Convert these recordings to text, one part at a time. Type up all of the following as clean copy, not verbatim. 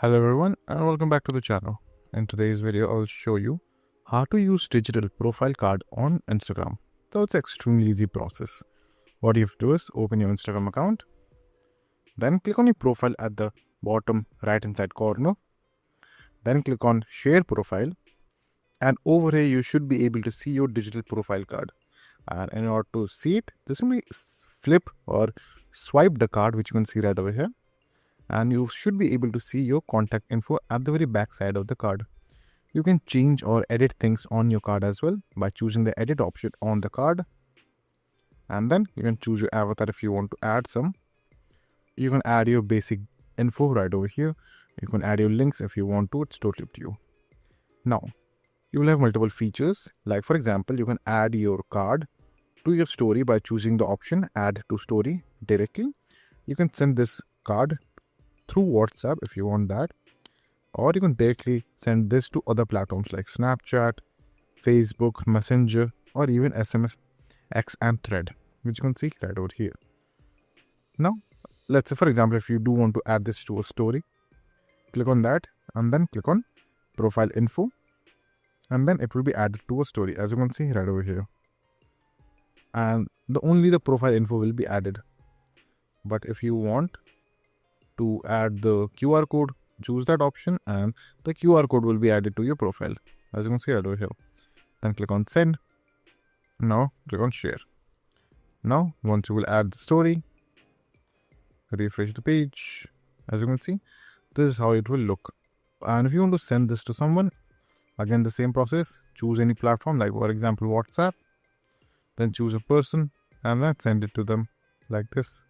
Hello everyone and welcome back to the channel. In today's video, I'll show you how to use digital profile card on Instagram. So it's an extremely easy process. What you have to do is open your Instagram account, then click on your profile at the bottom right hand side corner, then click on share profile, and over here you should be able to see your digital profile card. And in order to see it, just simply flip or swipe the card, which you can see right over here. And you should be able to see your contact info at the very back side of the card. You can change or edit things on your card as well by choosing the edit option on the card, and then you can choose your avatar if you want to add some. You can add your basic info right over here. You can add your links if you want to. It's totally up to you. Now you will have multiple features, like for example you can add your card to your story by choosing the option add to story directly. You can send this card through WhatsApp if you want that, or you can directly send this to other platforms like Snapchat, Facebook, Messenger, or even SMS, X and Thread, which you can see right over here. Now let's say for example if you do want to add this to a story, click on that and then click on profile info, and then it will be added to a story, as you can see right over here. And only the profile info will be added. But if you want to add the QR code, choose that option and the QR code will be added to your profile, as you can see right over here. Then click on send. Now click on share. Now once you will add the story, refresh the page, as you can see this is how it will look. And if you want to send this to someone, again the same process. Choose any platform, like for example WhatsApp, then choose a person and then send it to them like this.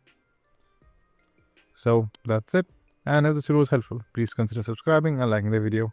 So that's it. And if this video was helpful, please consider subscribing and liking the video.